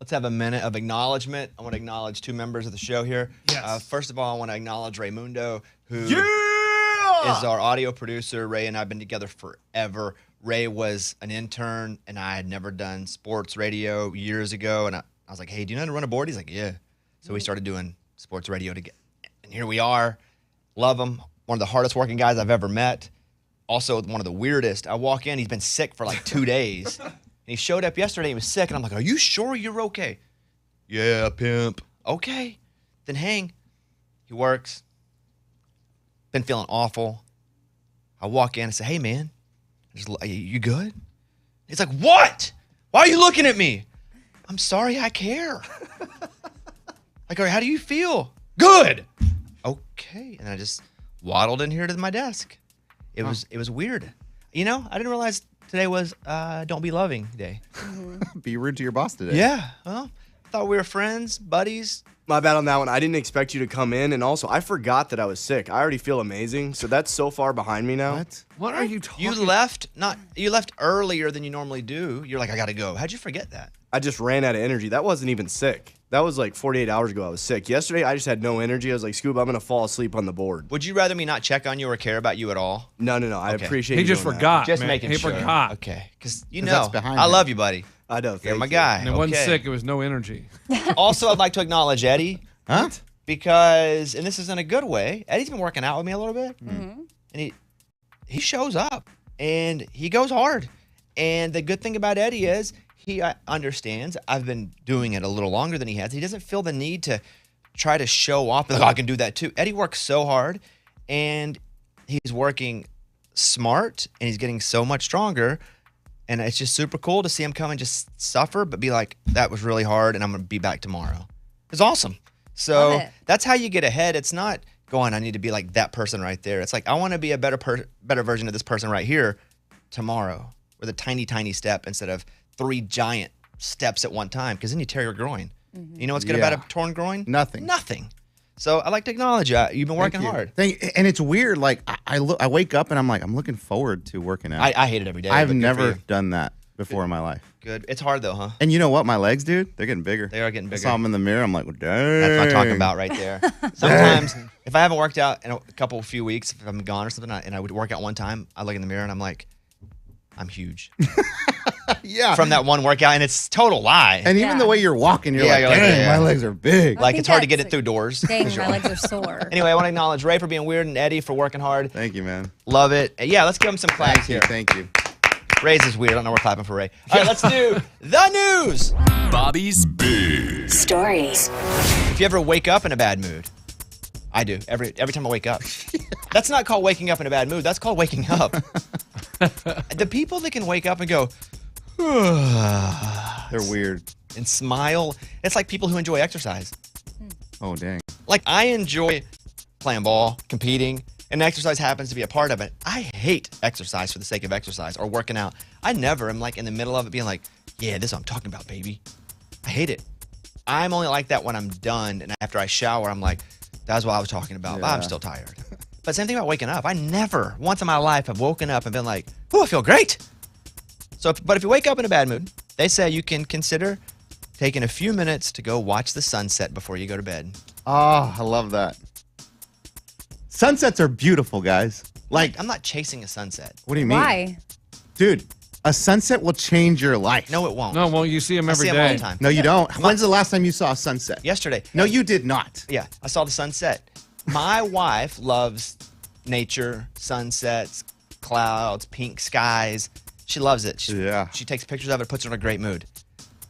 Let's have a minute of acknowledgement. I want to acknowledge 2 members of the show here. Yes. First of all, I want to acknowledge Raymundo, who is Yeah! our audio producer. Ray and I have been together forever. Ray was an intern, and I had never done sports radio years ago. And I was like, hey, do you know how to run a board? He's like, yeah. So we started doing sports radio together. And here we are. Love him. One of the hardest working guys I've ever met. Also, one of the weirdest. I walk in, he's been sick for like 2 days. And he showed up yesterday, he was sick. And I'm like, are you sure you're okay? Yeah, pimp. Okay. Then hang. He works. Been feeling awful. I walk in and say, hey, man, you good? He's like, what? Why are you looking at me? I'm sorry, I care. Like, all right, how do you feel? Good. Okay. And I just waddled in here to my desk. It was weird. You know, I didn't realize today was Don't Be Loving Day. Be rude to your boss today. Yeah. Well, thought we were friends, buddies. My bad on that one. I didn't expect you to come in, and also I forgot that I was sick. I already feel amazing, so that's so far behind me now. What are you talking You left earlier than you normally do. You're like, I gotta go. How'd you forget that? I just ran out of energy. That wasn't even sick. That was like 48 hours ago I was sick. Yesterday, I just had no energy. I was like, Scoop, I'm going to fall asleep on the board. Would you rather me not check on you or care about you at all? No. I Okay. appreciate He you just doing that. forgot. Just man. making he sure. forgot. Okay. Because that's behind I him. love you, buddy. I know. You're thank my you. guy. And it wasn't Okay. sick. It was no energy. Also, I'd like to acknowledge Eddie. Huh? Because, and this is in a good way, Eddie's been working out with me a little bit. And he shows up and he goes hard. And the good thing about Eddie is he understands I've been doing it a little longer than he has. He doesn't feel the need to try to show off. Like, oh, I can do that too. Eddie works so hard and he's working smart and he's getting so much stronger. And it's just super cool to see him come and just suffer, but be like, that was really hard and I'm going to be back tomorrow. It's awesome. So Love it. that's how you get ahead. It's not going, I need to be like that person right there. It's like, I want to be a better version of this person right here tomorrow with a tiny, tiny step instead of 3 giant steps at one time, because then you tear your groin. You know what's good about a torn groin? Nothing. Nothing. So I like to acknowledge you. You've been working hard. And it's weird. Like I wake up and I'm like, I'm looking forward to working out. I hate it every day. I've but good for never you. done that before in my life. Good. It's hard though, huh? And you know what? My legs, dude, they're getting bigger. They are getting I bigger. saw them in the mirror. I'm like, well, dang. That's what I'm talking about right there. Sometimes, if I haven't worked out in a few weeks, if I'm gone or something, and I would work out one time, I look in the mirror and I'm like, I'm huge. Yeah. From that one workout, and it's total lie. And even the way you're walking, you're Yeah, like, you're like, dang, yeah. my legs are big. Like, think it's hard to get that's it through doors. Dang, my legs are sore. Anyway, I want to acknowledge Ray for being weird and Eddie for working hard. Thank you, man. Love it. Yeah, let's give him some claps here. Thank you. Ray's is weird. I don't know we're clapping for Ray. All right, let's do the news. Bobby's Big Stories. If you ever wake up in a bad mood, I do. Every time I wake up. That's not called waking up in a bad mood. That's called waking up. The people that can wake up and go, They're weird. and smile, it's like people who enjoy exercise. Oh, dang. Like, I enjoy playing ball, competing, and exercise happens to be a part of it. I hate exercise for the sake of exercise or working out. I never am like in the middle of it being like, yeah, this is what I'm talking about, baby. I hate it. I'm only like that when I'm done, and after I shower, I'm like, that's what I was talking about, but I'm still tired. But same thing about waking up. I never, once in my life, have woken up and been like, oh, I feel great. But if you wake up in a bad mood, they say you can consider taking a few minutes to go watch the sunset before you go to bed. Oh, I love that. Sunsets are beautiful, guys. Like, I'm not chasing a sunset. what do you mean? Why? Dude, a sunset will change your life. No, it won't. No, well, you see him I every see day. them all the time. No, you don't. When's the last time you saw a sunset? Yesterday. No, you did not. Yeah, I saw the sunset. My wife loves nature, sunsets, clouds, pink skies. She loves it. She takes pictures of it, puts her in a great mood.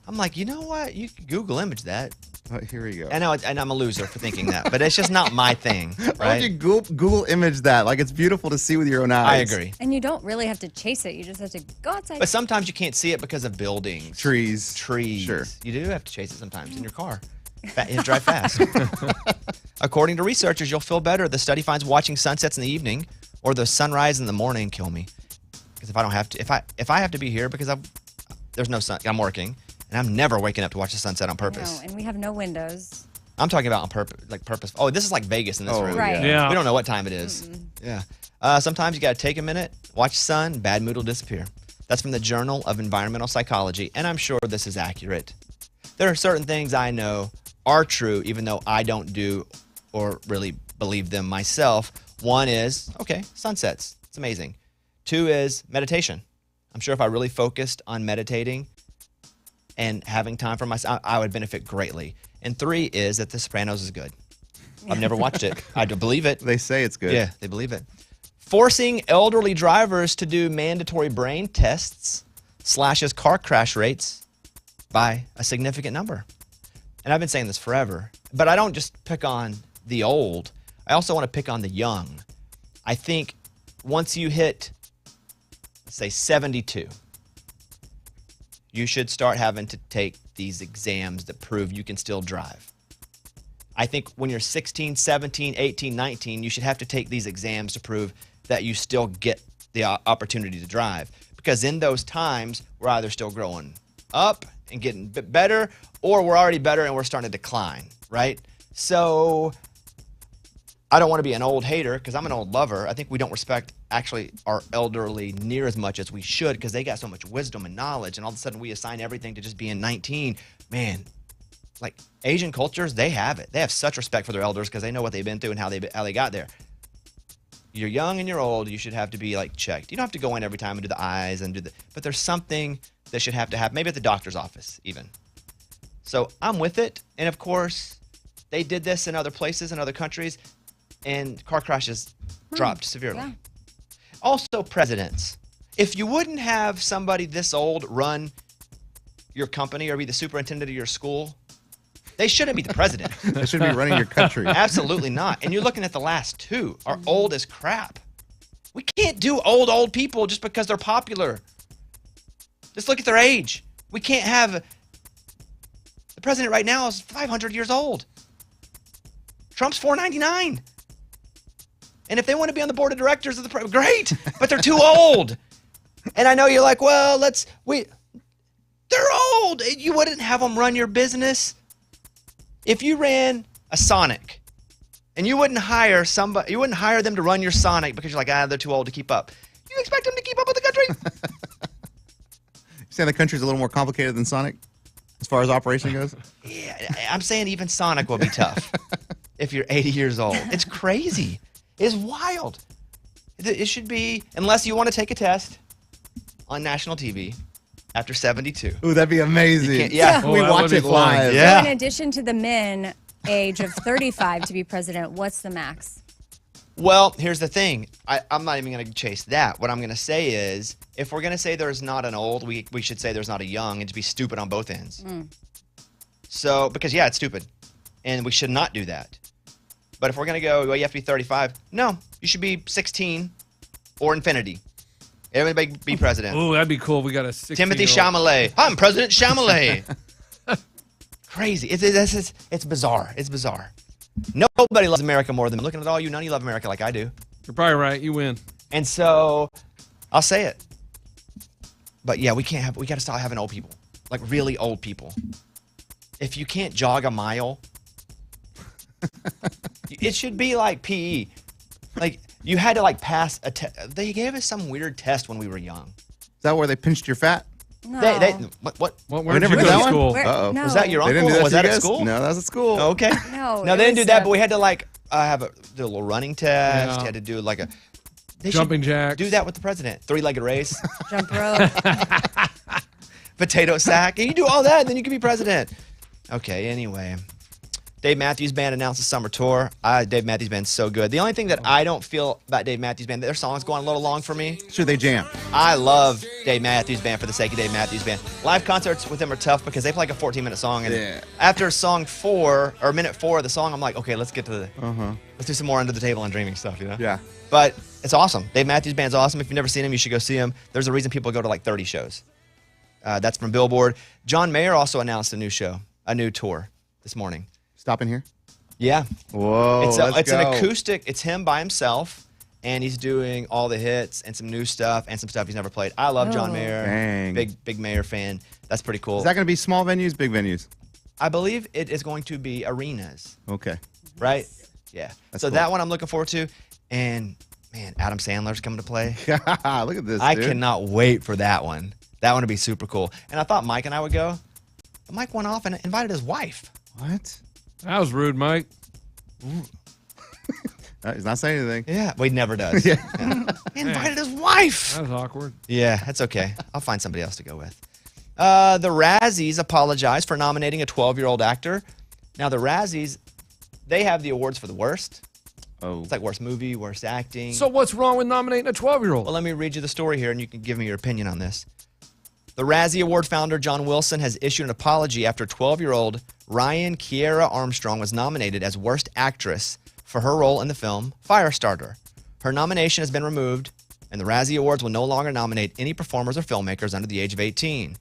I'm like, you know what? You can Google image that. Oh, here we go. I know, and I'm a loser for thinking that, but it's just not my thing, Why would right? you Google image that? Like, it's beautiful to see with your own eyes. I agree. And you don't really have to chase it. You just have to go outside. But sometimes you can't see it because of buildings. Trees. Sure. You do have to chase it sometimes in your car. You drive fast. According to researchers, you'll feel better. The study finds watching sunsets in the evening or the sunrise in the morning kill me. Because if I don't have to, if I have to be here because there's no sun, I'm working, and I'm never waking up to watch the sunset on purpose. No, and we have no windows. I'm talking about on purpose. Oh, this is like Vegas in this room. Right. Yeah. We don't know what time it is. Yeah. Sometimes you got to take a minute, watch the sun, bad mood will disappear. That's from the Journal of Environmental Psychology, and I'm sure this is accurate. there are certain things I know are true, even though I don't do or really believe them myself. One is, okay, sunsets. It's amazing. 2 is meditation. I'm sure if I really focused on meditating and having time for myself, I would benefit greatly. And 3 is that The Sopranos is good. I've never watched it. I do believe it. They say it's good. Yeah, they believe it. Forcing elderly drivers to do mandatory brain tests slashes car crash rates by a significant number. And I've been saying this forever, but I don't just pick on the old. I also want to pick on the young. I think once you hit, let's say 72, you should start having to take these exams that prove you can still drive. I think when you're 16, 17, 18, 19, you should have to take these exams to prove that you still get the opportunity to drive. Because in those times, we're either still growing up and getting better, or we're already better and we're starting to decline, right? So I don't want to be an old hater because I'm an old lover. I think we don't respect actually our elderly near as much as we should because they got so much wisdom and knowledge, and all of a sudden we assign everything to just being 19. Man, like Asian cultures, they have it. They have such respect for their elders because they know what they've been through and how they got there. You're young and you're old, you should have to be like checked. You don't have to go in every time and do the eyes and but there's something that should have to happen, maybe at the doctor's office even. So I'm with it. And of course, they did this in other places, in other countries, and car crashes dropped severely. Yeah. Also, presidents. If you wouldn't have somebody this old run your company or be the superintendent of your school, they shouldn't be the president. They should be running your country. Absolutely not. And you're looking at the last 2 are old as crap. We can't do old people just because they're popular. Just look at their age. We can't have the president right now is 500 years old. Trump's 499. And if they want to be on the board of directors of the great, but they're too old. And I know you're like, well, they're old. You wouldn't have them run your business. If you ran a Sonic and you wouldn't hire them to run your Sonic because you're like, they're too old to keep up. You expect them to keep up with the country? You saying the country's a little more complicated than Sonic as far as operation goes? Yeah, I'm saying even Sonic will be tough if you're 80 years old. It's crazy. It's wild. It should be, unless you want to take a test on national TV after 72. Ooh, that'd be amazing. Yeah. We that watch would be it fun. live. Yeah. So in addition to the men age of 35 to be president, what's the max? Well, here's the thing. I'm not even going to chase that. What I'm going to say is, if we're going to say there's not an old, we should say there's not a young, and to be stupid on both ends. So, because yeah, it's stupid, and we should not do that. But if we're going to go, well, you have to be 35. No, you should be 16 or infinity. Everybody be president. Oh, that'd be cool. We got a 16-year-old. Timothy Chalamet. I'm President Chalamet. Crazy. It's bizarre. It's bizarre. Nobody loves America more than me. Looking at all you, none of you love America like I do. You're probably right. You win. And so I'll say it. But yeah, we got to stop having old people. Like really old people. If you can't jog a mile, it should be like PE. Like you had to like pass a test. They gave us some weird test when we were young. Is that where they pinched your fat? No. What? Where did never you did go that to one? school? Where- no. Was that your They uncle? didn't do that Was to you that at guys? school? No, that was at school. Okay. No, No, it they didn't do was, that, but we had to like do a little running test. Yeah. You had to do like they Jumping should jacks. Do that with the president. 3-legged race, jump rope. potato sack. And you do all that, and then you can be president. Okay, anyway. Dave Matthews Band announced a summer tour. Dave Matthews Band's so good. The only thing that I don't feel about Dave Matthews Band, their songs going a little long for me. Sure, they jam. I love Dave Matthews Band for the sake of Dave Matthews Band. Live concerts with them are tough because they play like a 14-minute song. And Yeah. after song 4 or minute 4 of the song, I'm like, okay, let's get to the, let's do some more under the table and dreaming stuff, you know? Yeah. But it's awesome. Dave Matthews Band's awesome. If you've never seen him, you should go see him. There's a reason people go to like 30 shows. That's from Billboard. John Mayer also announced a new tour this morning. Stop in here. Yeah. Whoa, It's an acoustic. It's him by himself, and he's doing all the hits and some new stuff and some stuff he's never played. I love John Oh. Mayer. Dang. Big Mayer fan. That's pretty cool. Is that going to be small venues, big venues? I believe it is going to be arenas, Okay. right? Yeah. That's so cool. that one I'm looking forward to. And, man, Adam Sandler's coming to play. Look at this, I dude. cannot wait for that one. That one would be super cool. And I thought Mike and I would go. But Mike went off and invited his wife. What? That was rude, Mike. He's not saying anything. Yeah, well, he never does. He invited his wife. That was awkward. Yeah, that's okay. I'll find somebody else to go with. The Razzies apologized for nominating a 12-year-old actor. Now, the Razzies, they have the awards for the worst. Oh. It's like worst movie, worst acting. So what's wrong with nominating a 12-year-old? Well, let me read you the story here, and you can give me your opinion on this. The Razzie Award founder, John Wilson, has issued an apology after 12-year-old Ryan Kiera Armstrong was nominated as Worst Actress for her role in the film Firestarter. Her nomination has been removed, and the Razzie Awards will no longer nominate any performers or filmmakers under the age of 18.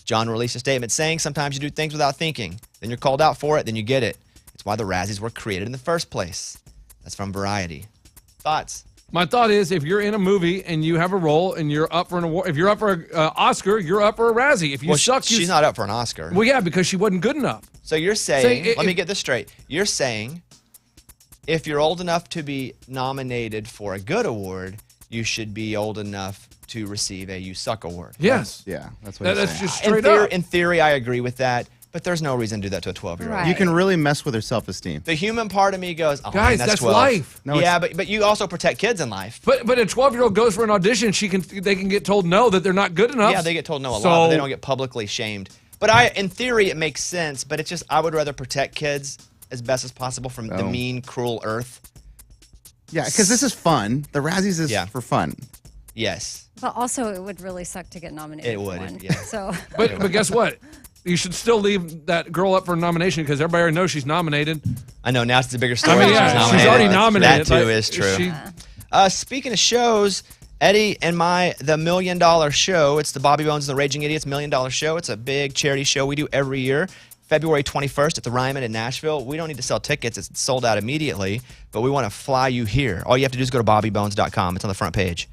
John released a statement saying, sometimes you do things without thinking. Then you're called out for it, then you get it. It's why the Razzies were created in the first place. That's from Variety. Thoughts? My thought is, if you're in a movie and you have a role and you're up for an award, if you're up for an Oscar, you're up for a Razzie. If you suck, she's not up for an Oscar. Well, yeah, because she wasn't good enough. So you're saying, let me get this straight. You're saying if you're old enough to be nominated for a good award, you should be old enough to receive a You Suck award. Yes. Yeah, that's what he's That's saying. just straight up. In theory, I agree with that, but there's no reason to do that to a 12-year-old. Right. You can really mess with her self-esteem. The human part of me goes, oh, Guys, man, that's that's 12. life. No, Yeah, but you also protect kids in life. But a 12-year-old goes for an audition, they can get told no, that they're not good enough. Yeah, they get told no a lot, but they don't get publicly shamed. But in theory, it makes sense, but it's just, I would rather protect kids as best as possible from the mean, cruel earth. Yeah, because this is fun. The Razzies is for fun. Yes. But also, it would really suck to get nominated. It for would, one. yeah. So. But guess what? You should still leave that girl up for a nomination because everybody already knows she's nominated. I know, now it's the bigger story. I mean, yeah, she's already nominated. That too is true. Speaking of shows, Eddie and the $1 Million Show. It's the Bobby Bones and the Raging Idiots $1 Million Show. It's a big charity show we do every year. February 21st at the Ryman in Nashville. We don't need to sell tickets. It's sold out immediately, but we want to fly you here. All you have to do is go to bobbybones.com. It's on the front page.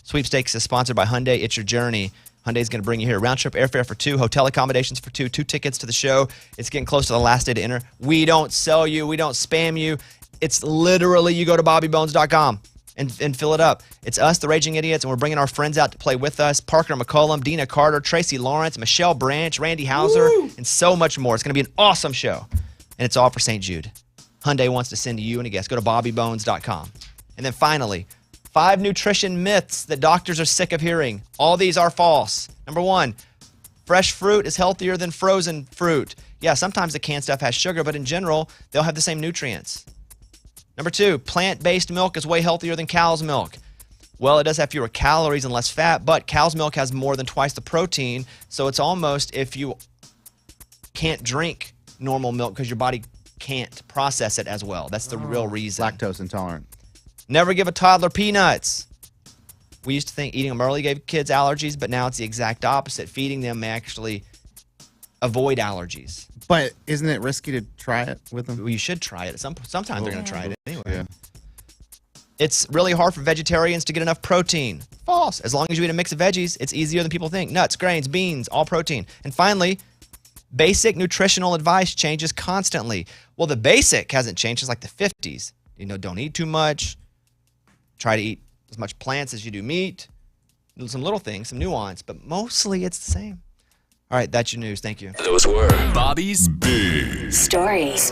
Sweepstakes is sponsored by Hyundai. It's your journey. Hyundai's going to bring you here. Round trip airfare for 2, hotel accommodations for 2 tickets to the show. It's getting close to the last day to enter. We don't sell you. We don't spam you. It's literally you go to bobbybones.com and fill it up. It's us, the Raging Idiots, and we're bringing our friends out to play with us. Parker McCollum, Dina Carter, Tracy Lawrence, Michelle Branch, Randy Hauser, and so much more. It's going to be an awesome show, and it's all for St. Jude. Hyundai wants to send you and a guest. Go to bobbybones.com. And then finally, 5 nutrition myths that doctors are sick of hearing. All these are false. Number 1, fresh fruit is healthier than frozen fruit. Yeah, sometimes the canned stuff has sugar, but in general, they'll have the same nutrients. Number 2, plant-based milk is way healthier than cow's milk. Well, it does have fewer calories and less fat, but cow's milk has more than twice the protein, so it's almost if you can't drink normal milk because your body can't process it as well. That's the real reason. Lactose intolerant. Never give a toddler peanuts. We used to think eating them early gave kids allergies, but now it's the exact opposite. Feeding them may actually avoid allergies. But isn't it risky to try it with them? Well, you should try it. Sometimes they're going to try it anyway. Yeah. It's really hard for vegetarians to get enough protein. False. As long as you eat a mix of veggies, it's easier than people think. Nuts, grains, beans, all protein. And finally, basic nutritional advice changes constantly. Well, the basic hasn't changed since like the 50s. Don't eat too much. Try to eat as much plants as you do meat. Some little things, some nuance, but mostly it's the same. All right, that's your news. Thank you. Those were Bobby's Big Stories.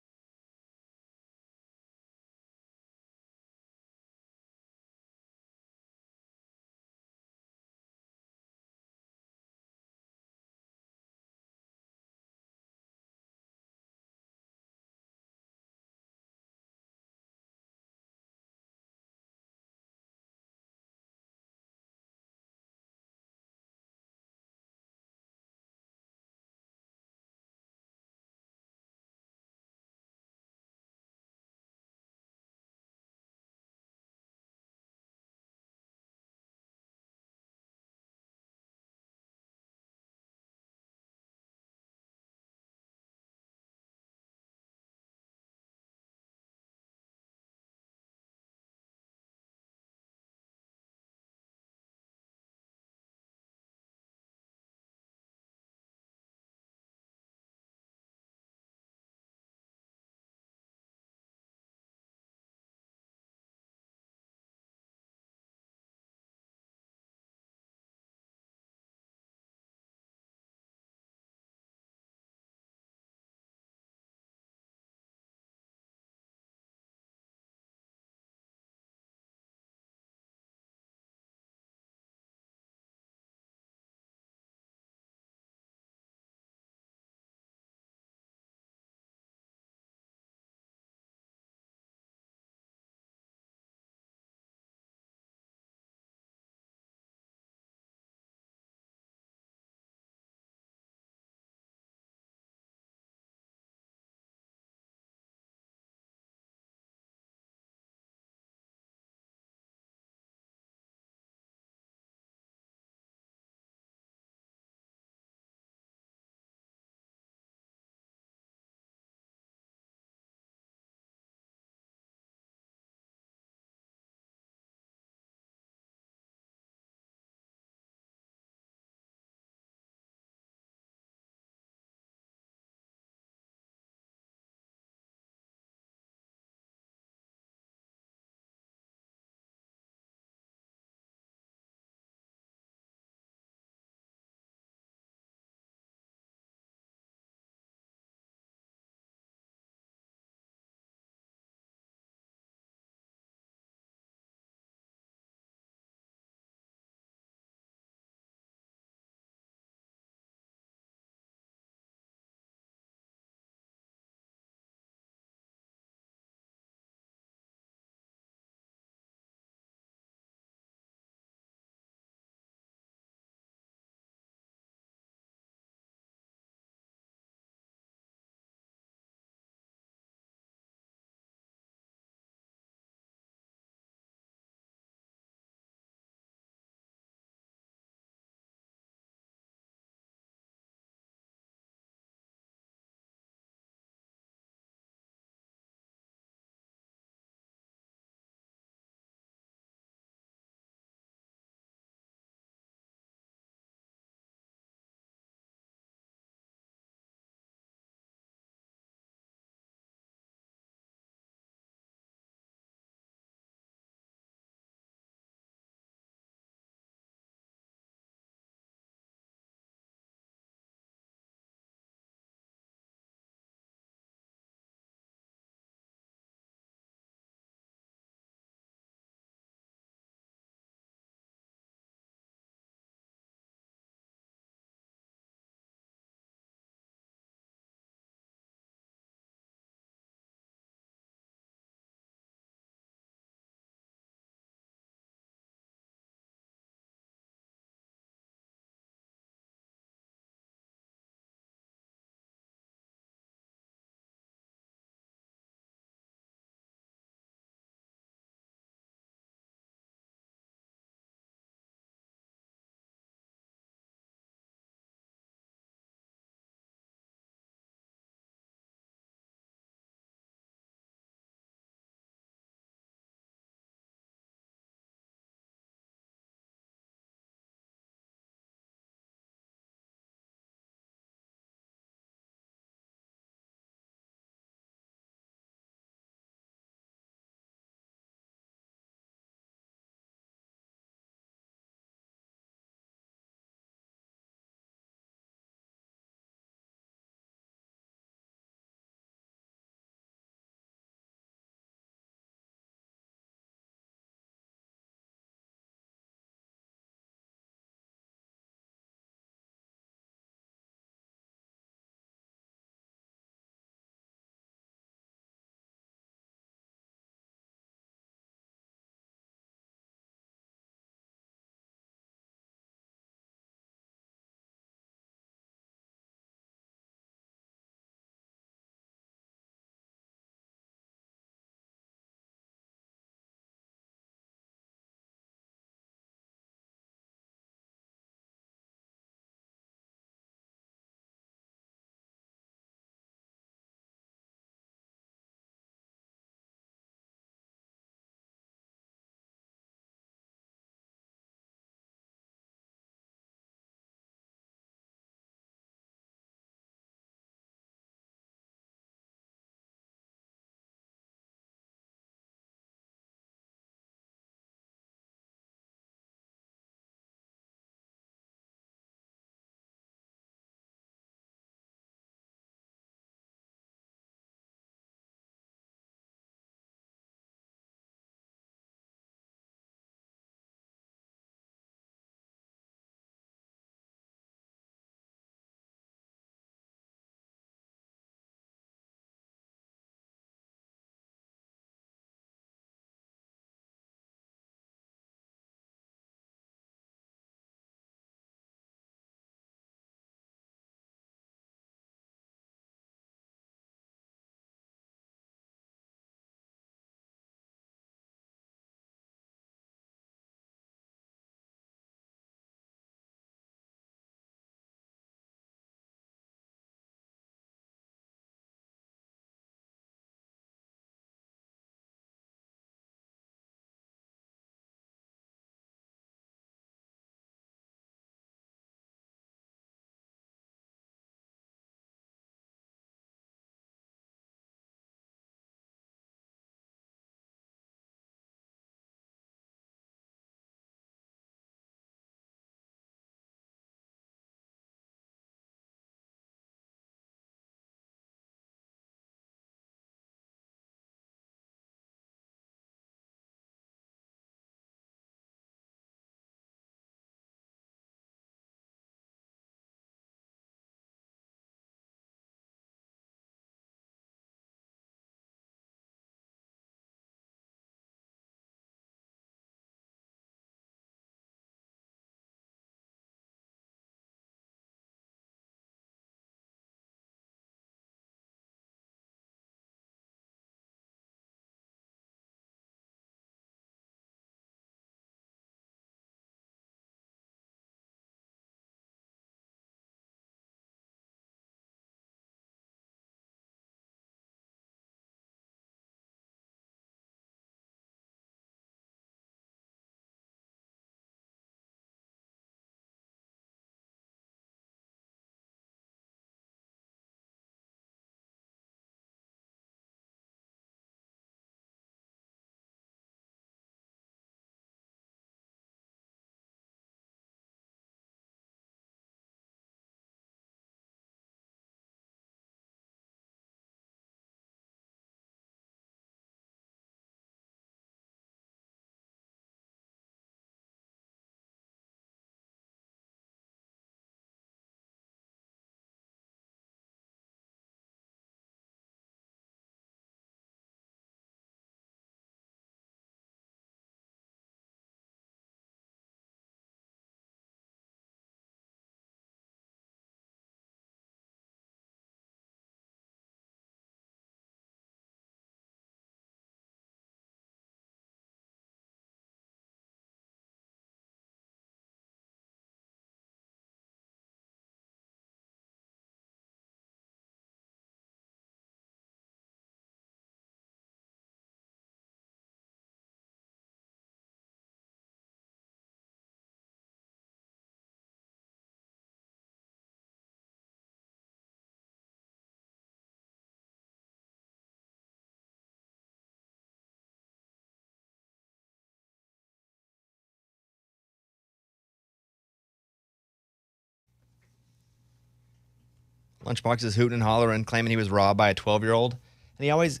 Lunchbox is hooting and hollering, claiming he was robbed by a 12-year-old. And he always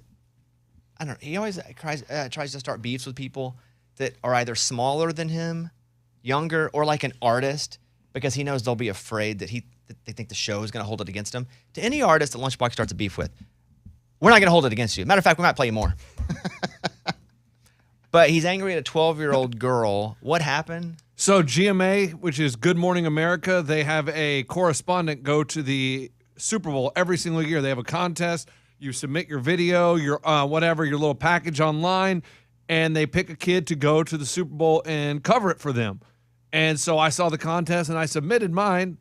tries to start beefs with people that are either smaller than him, younger, or like an artist, because he knows they'll be afraid that they think the show is going to hold it against him. To any artist that Lunchbox starts a beef with, we're not going to hold it against you. Matter of fact, we might play you more. But he's angry at a 12-year-old girl. What happened? So GMA, which is Good Morning America, they have a correspondent go to the Super Bowl every single year. They have a contest. You submit your video, your your little package online, and they pick a kid to go to the Super Bowl and cover it for them. And so I saw the contest and I submitted mine.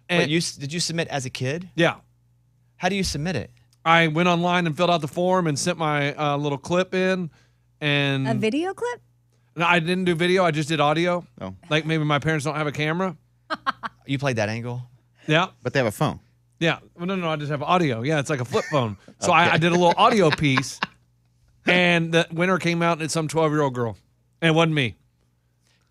And Did you submit as a kid? Yeah. How do you submit it? I went online and filled out the form and sent my little clip in. And A video clip? No, I didn't do video. I just did audio. Oh. Like maybe my parents don't have a camera. You played that angle? Yeah. But they have a phone. Yeah. Well, no, I just have audio. Yeah, it's like a flip phone. So I did a little audio piece, and the winner came out, and it's some 12-year-old girl. And it wasn't me.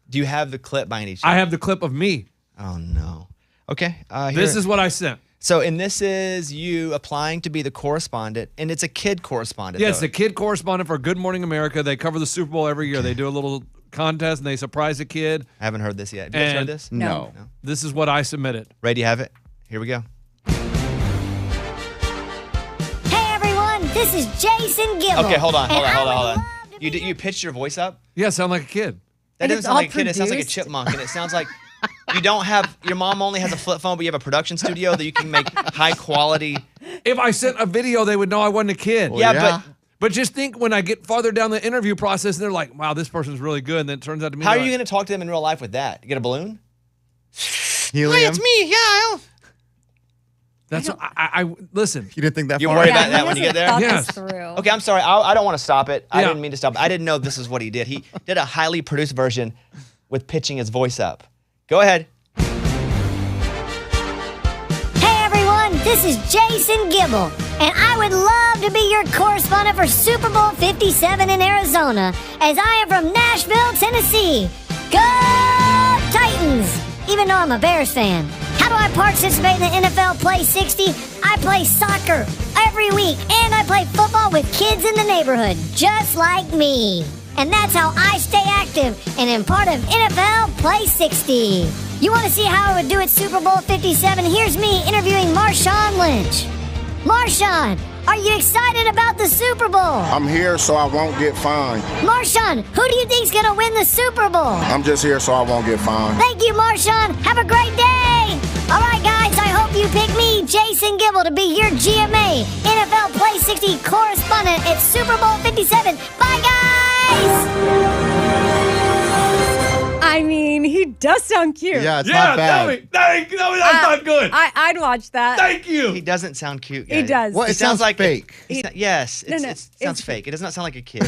Do you have the clip by any chance? I have the clip of me. Oh, no. Okay. This is what I sent. So, and this is you applying to be the correspondent, and it's a kid correspondent. Yeah, it's though. the kid correspondent for Good Morning America. They cover the Super Bowl every year. They do a little contest, and they surprise a kid. I haven't heard this yet. Have you guys heard And- this? No. This is what I submitted. Ray, do you have it? Here we go. Hey everyone, this is Jason Gibble. Okay, hold on. and I would love to You be you pitched your voice up? Yeah, sound like a kid. That And doesn't it's sound like a all kid. It sounds like a produced? chipmunk, and it sounds like you don't have, your mom only has a flip phone, but you have a production studio that you can make high quality. If I sent a video, they would know I wasn't a kid. Well, Yeah, yeah. But just think when I get farther down the interview process, and they're like, wow, this person's really good. And then it turns out to be How are like, you going to talk to them in real life with that? You get a balloon? Helium. me. Yeah. That's what I listen. You didn't think that You far? worry Yeah, about that he when you get hasn't there? thought Yes. this through. Okay, I'm sorry. I don't want to stop it. I Yeah. didn't mean to stop it. I didn't know this is what he did. He did a highly produced version with pitching his voice up. Go ahead. Hey everyone, this is Jason Gibble, and I would love to be your correspondent for Super Bowl 57 in Arizona, as I am from Nashville, Tennessee. Go Titans! Even though I'm a Bears fan. How do I participate in the NFL Play 60? I play soccer every week, and I play football with kids in the neighborhood, just like me. And that's how I stay active and am part of NFL Play 60. You want to see how I would do at Super Bowl 57? Here's me interviewing Marshawn Lynch. Marshawn, are you excited about the Super Bowl? I'm here so I won't get fined. Marshawn, who do you think's gonna win the Super Bowl? I'm just here so I won't get fined. Thank you, Marshawn. Have a great day. All right, guys, I hope you pick me, Jason Gibble, to be your GMA NFL Play 60 correspondent at Super Bowl 57. Bye, guys. I mean, he does sound cute. Yeah, it's Yeah, not bad. tell me. That's not good. I'd watch that. Thank you. He doesn't sound cute, He guys. does. Well, He it sounds like fake. Yes, No, no, it sounds it's- fake. It does not sound like a kid.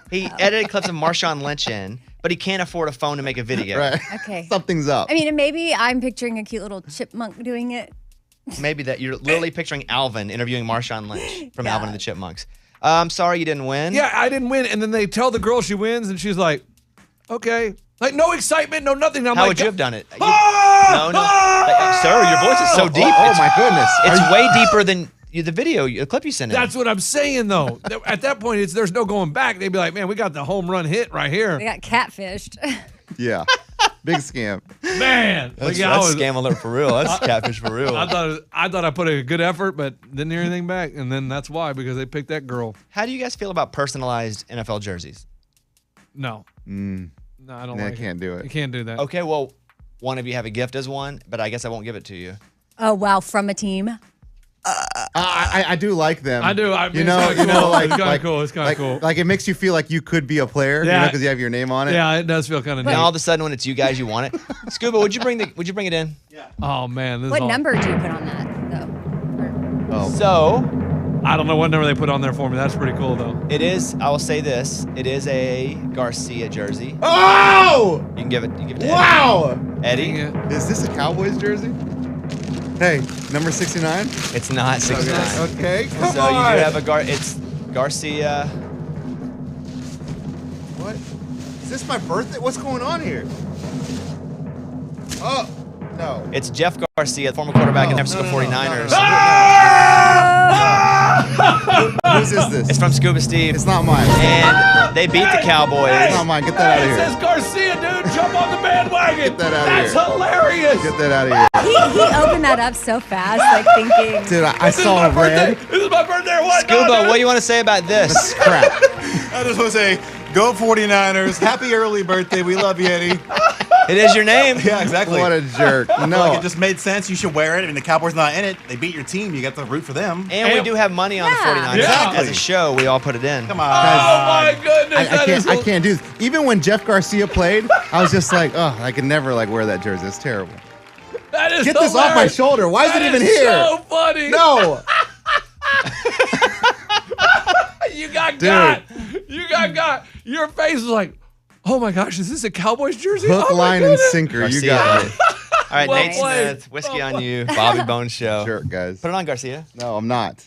He edited clips of Marshawn Lynch in, but he can't afford a phone to make a video. Right. Okay. Something's up. I mean, and maybe I'm picturing a cute little chipmunk doing it. Maybe that you're literally picturing Alvin interviewing Marshawn Lynch from Alvin and the Chipmunks. I'm sorry you didn't win. Yeah, I didn't win. And then they tell the girl she wins, and she's like, okay. Like, no excitement, no nothing. I'm How like, would you have done it? Ah! No. Like, sir, your voice is so deep. Oh, my goodness. It's way deeper than the video, the clip you sent in. That's what I'm saying, though. At that point, there's no going back. They'd be like, man, we got the home run hit right here. They got catfished. Yeah. Big scam. Man. That's, Like, I was- scam alert for real. That's catfish for real. I thought I put a good effort, but didn't hear anything back. And then that's why, because they picked that girl. How do you guys feel about personalized NFL jerseys? No. No, I don't Nah, like I can't do it. You can't do that. Okay, well, one of you have a gift as one, but I guess I won't give it to you. Oh, wow. From a team. I do like them. I do. I mean, you know, it's kinda cool. like It's kinda like, cool. It's kinda like, cool. Like it makes you feel like you could be a player, Yeah. because you have your name on it. Yeah, it does feel kind of neat. And all of a sudden, when it's you guys, you want it. Scuba, would you bring it in? Oh, man. This What is all, number do you put on that, though? Oh. So I don't know what number they put on there for me. That's pretty cool, though. it is. I will say this: it is a Garcia jersey. Oh! You can give it. You give it to Wow! Eddie. Yeah. Is this a Cowboys jersey? Hey, number 69? It's not 69. Okay, come So on. you do have it's Garcia. What? Is this my birthday? What's going on here? Oh, No. It's Jeff Garcia, the former quarterback of the San Francisco 49ers. Whose is this? It's from Scuba Steve. It's not mine. And they beat the Cowboys. It's not mine. Get that out of It says here. Garcia, dude. Jump on the bandwagon. Get that out of That's here. hilarious. Get that out of here. He opened that up so fast, like thinking. Dude, I This is saw my birthday. red. This is my birthday. What? Scuba, what do you want to say about this? Crap. I just want to say, go 49ers. Happy early birthday. We love you, Eddie. It is your name. Yeah, exactly. What a jerk. I feel No. like it just made sense. You should wear it. I mean, the Cowboys not in it. They beat your team. You got to root for them. And we do have money on the Yeah. 49ers. Yeah. As a show, we all put it in. Come on. Oh my goodness. I can't do this. Even when Jeff Garcia played, I was just like, oh, I could never like wear that jersey. It's terrible. That is Get this off my hilarious. shoulder. Why is it That even is here? So funny. No. You got Dude. got. You got. Your face is like, oh my gosh, is this a Cowboys jersey? Hook, Oh my line, and goodness. sinker. You Garcia. got it. All right, Well Nate played. Smith, Whiskey on You, Bobby Bones Show. Jerk, guys. Put it on, Garcia. No, I'm not.